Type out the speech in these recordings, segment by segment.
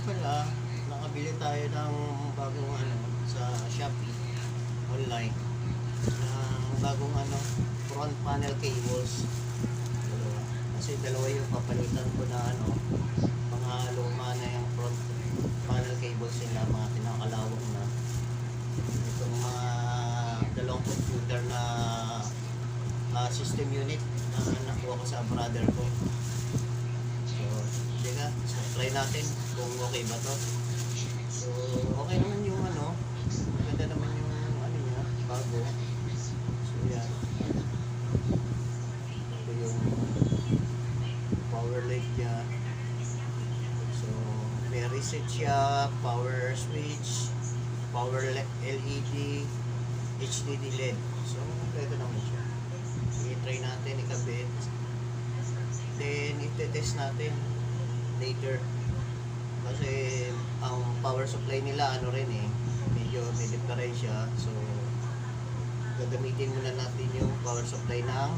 pala, nakabili tayo ng bagong ano sa Shopee online ng bagong ano front panel cables. Dalawa. Kasi dalawa yung papalitan ko na ano, mga luma na yung front panel cables nila, mga kinakalawang na. Itong mga dalawang computer na system unit na nakuha ko sa brother ko. So, so try natin kung okay ba to. So, okay naman yung ano, maganda naman yung ano niya, bago. So, yan. Ito yung power light niya. So, may reset siya, power switch, power LED, HDD LED. So, ito naman siya. I-try natin, ikabit. Then, ite-test natin later. Kasi, ang power supply nila, ano rin eh, medyo may diferensya. So, gagamitin muna natin yung power supply ng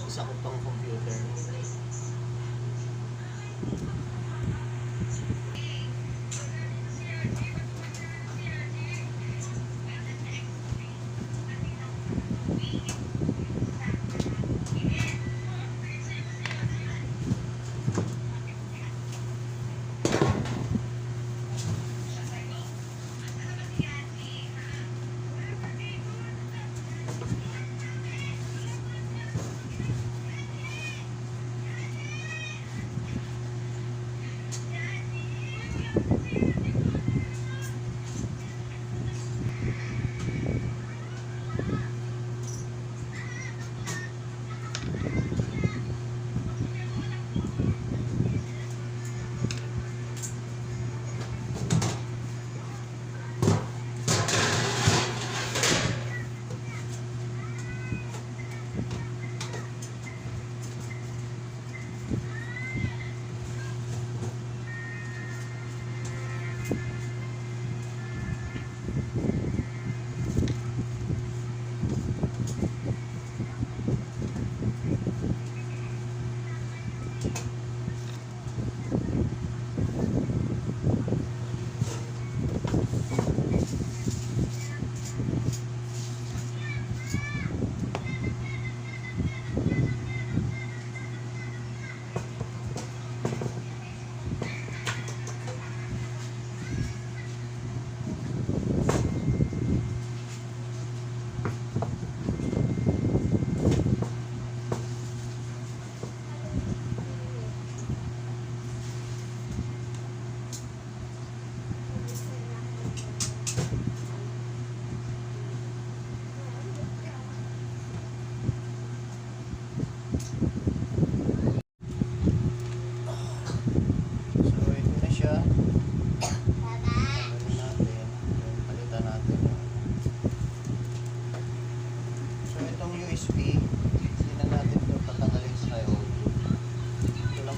isa ko pang computer.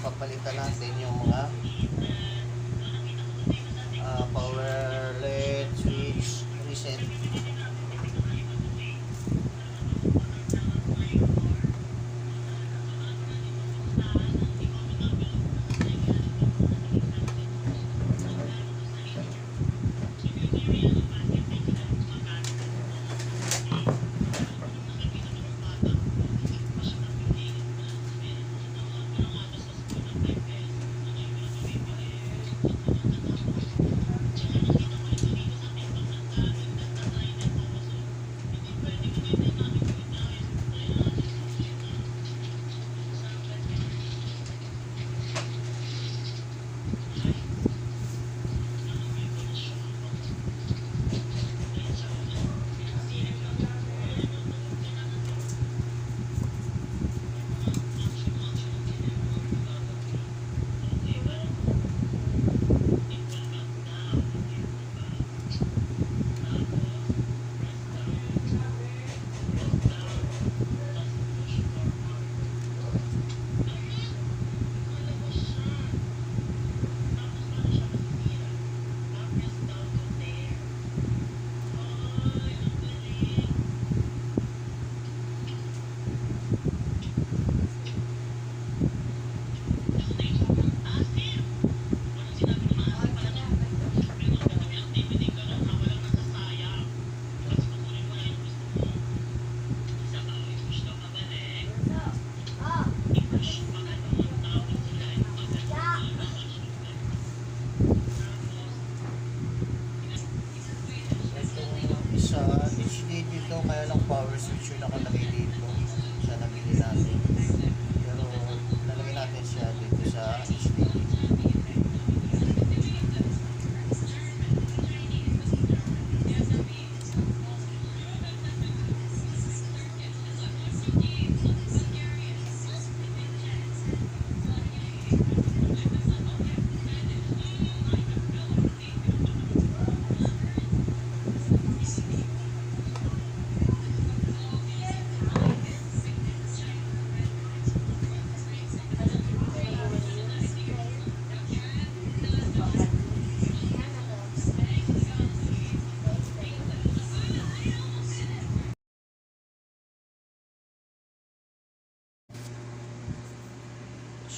Papalitan natin yung mga power LED switch reset.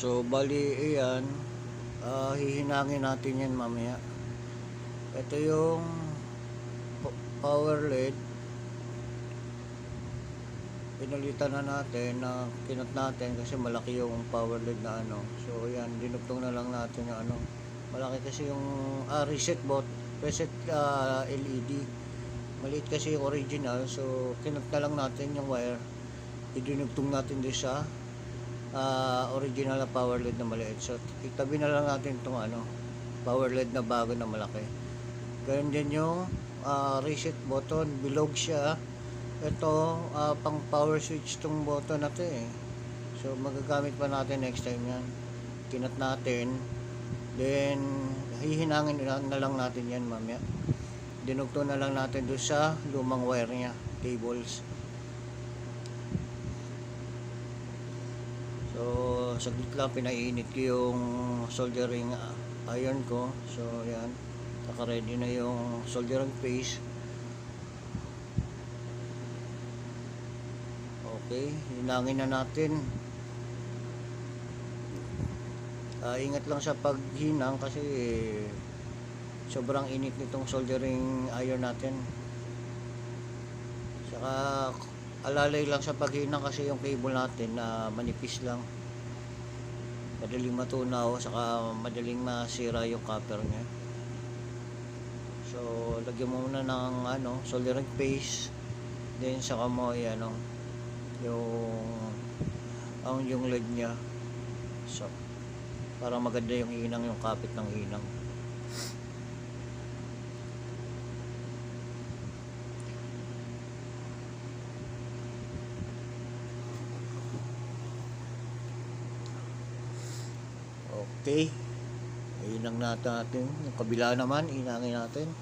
So bali iyan, hihinangin natin yan mamaya. Ito yung power LED. Pinalitan na natin, na kinot natin kasi malaki yung power LED na ano. So yan, dinugtong na lang natin yung ano. Malaki kasi yung reset LED. Maliit kasi yung original, so kinot na lang natin yung wire. Idinugtong natin din sa original na power LED na maliit. So itabi na lang natin itong ano, power LED na bago na malaki. Ganyan din yung reset button, bilog siya. Ito pang power switch tong button na to eh. So magagamit pa natin next time yan. Kinot natin, then hihinangin na lang natin yan mamaya. Dinugto na lang natin doon sa lumang wire niya, cables. So saglit lang, pinainit ko yung soldering iron ko. So yan, naka-ready na yung soldering paste. Okay, hinangin na natin. Ingat lang sa paghinang kasi sobrang init nitong soldering iron natin. Saka alalay lang sa paghinang kasi yung cable natin na manipis lang. Madaling matunaw, saka madaling masira yung copper niya. So lagyan mo muna ng ano, soldering paste. Then saka mo yung LED niya. So para maganda yung hinang, yung kapit ng hinang. Okay, hinang natin. Yung kabila naman, hinangin natin.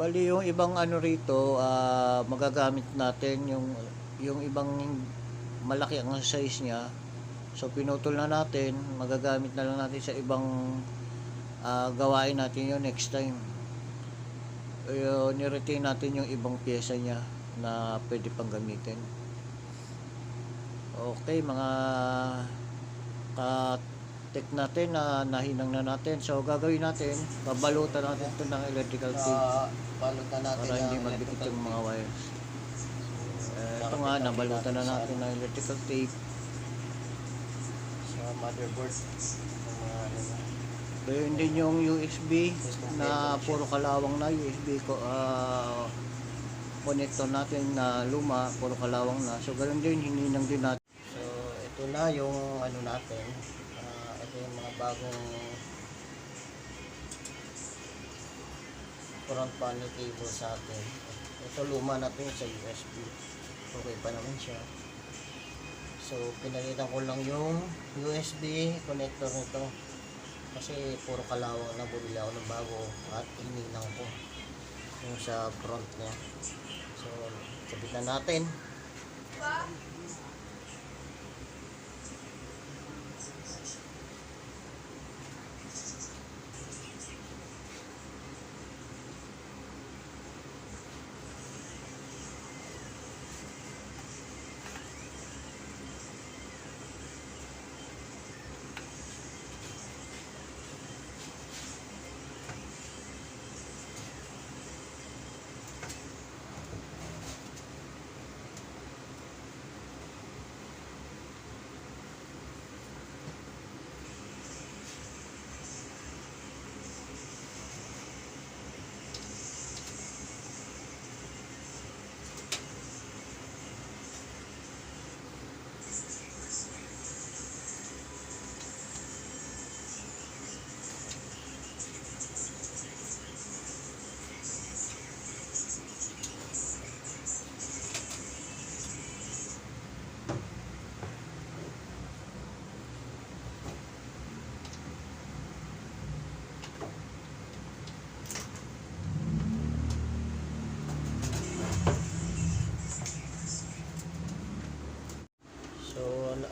Bali yung ibang ano rito, magagamit natin yung ibang malaki ang size niya. So pinutol na natin, magagamit na lang natin sa ibang gawain natin yung next time. Ni-retain natin yung ibang pyesa niya na pwede pang gamitin. Okay, mga tek natin na nahinang na natin. So gagawin natin, babalutan natin ito ng electrical tape para hindi magdikit yung mga wires. Ito nga, nabalutan na natin ng electrical tape sa motherboard. Gayun din yung USB na puro kalawang na USB connector natin na luma, puro kalawang na. So ganoon din, hininang din natin. So ito na yung ano natin. Ito yung mga bagong front panel cable sa atin. Ito luma natin sa USB. Okay pa naman siya. So pinalitan ko lang yung USB connector nito. Kasi puro kalawang na, bumili ako ng bago at hininang ko yung sa front niya. So sabit na natin.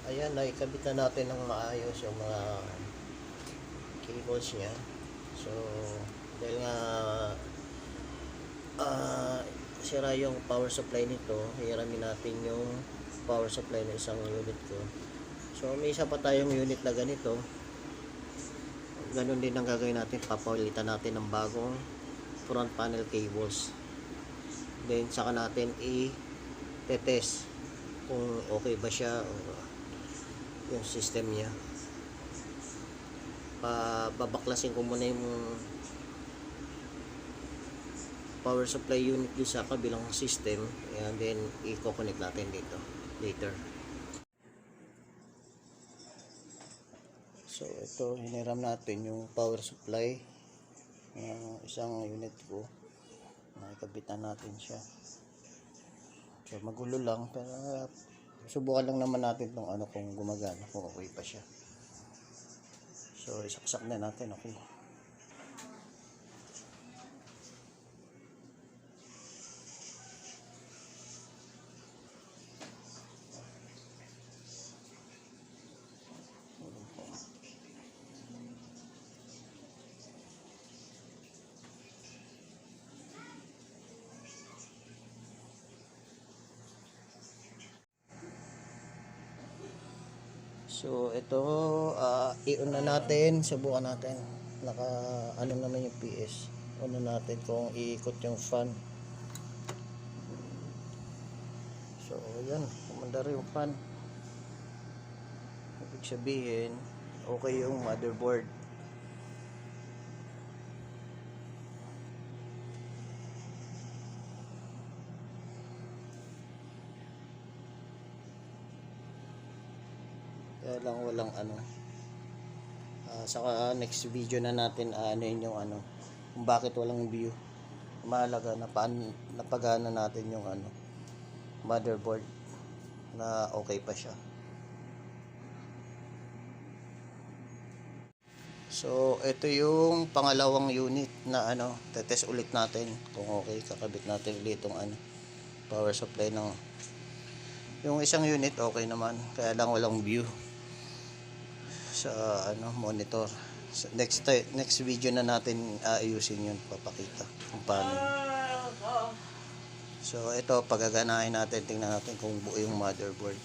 ayan, naikabit na natin ng maayos yung mga cables niya. So dahil nga sira yung power supply nito, hiramin natin yung power supply ng isang unit ko. So may isa pa tayong unit na ganito, ganun din ang gagawin natin, papalitan natin ng bagong front panel cables. Then saka natin i-test kung okay ba siya o yung system niya. Babaklasin ko muna yung power supply unit dito sa kabilang system, and then i-connect natin dito later. So ito, hiniram natin yung power supply ng isang unit ko. Nakikabitan natin siya. So magulo lang, pero subukan lang naman natin tong ano kung gumagana, kung okay pa siya. So isaksak na natin, okay. So ito, i-on na natin, subukan natin. Naka ano naman yung PS. On na natin kung iikot yung fan. So yan, kumanda rin yung fan. Ibig sabihin, okay yung motherboard. Kaya lang walang ano. Saka next video na natin ano yung ano, kung bakit walang view. Mahalaga na napagana natin yung ano, motherboard na okay pa siya. So ito yung pangalawang unit na ano, tetest ulit natin kung okay. Kakabit natin ulit itong ano, power supply ng yung isang unit, okay naman, kaya lang walang view sa ano, monitor. So, next video na natin ayusin yun, papakita kung paano. So ito, pagaganahin natin, tingnan natin kung buo yung motherboard.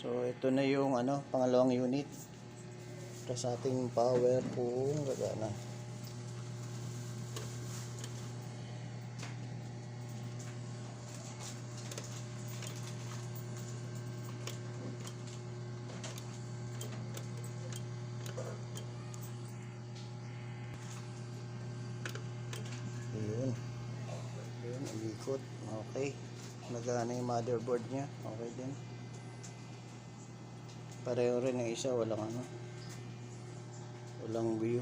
So ito na yung ano, pangalawang unit. Tapos ating power kung gagana. Yun, ulikot. Okay. Nagana yung motherboard niya. Okay din. Pareho rin yung isa, walang ano, walang view.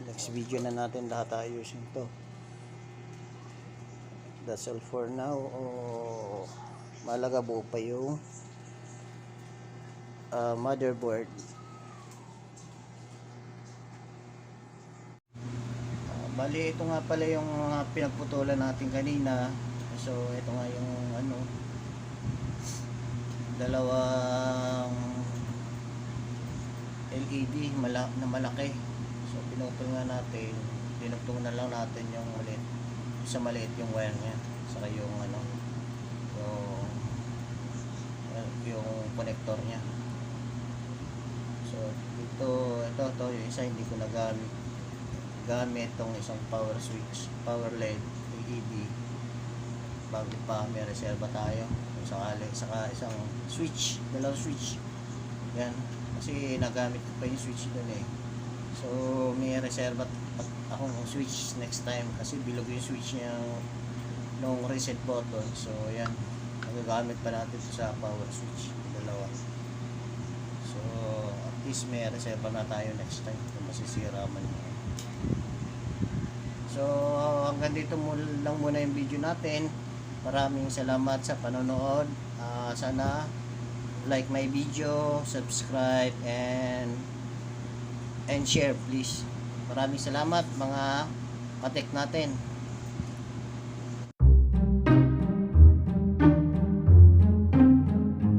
Next video na natin lahat ayusin to. That's all for now. Malaga buo pa yung motherboard. Bali, ito nga pala yung pinagputulan natin kanina. So ito nga yung ano, dalawang LED na malaki. So pinutol nga natin, dinugtong na lang natin yung maliit, sa maliit yung wire nya, saka yung ano, yung connector nya. So ito yung isa hindi ko gamit tong isang power switch, power LED bago pa may reserva tayo kung sakali, saka isang switch, dalawang switch yan, kasi nagamit ko pa yung switch doon eh. So may reserva akong switch next time kasi bilog yung switch niya nung reset button. So yan, magagamit pa natin sa power switch, dalawa. So at least may reserva na tayo next time kung masisira man yun. So hanggang dito lang muna yung video natin. Maraming salamat sa panonood. Sana like my video, subscribe and share please. Maraming salamat mga katek natin.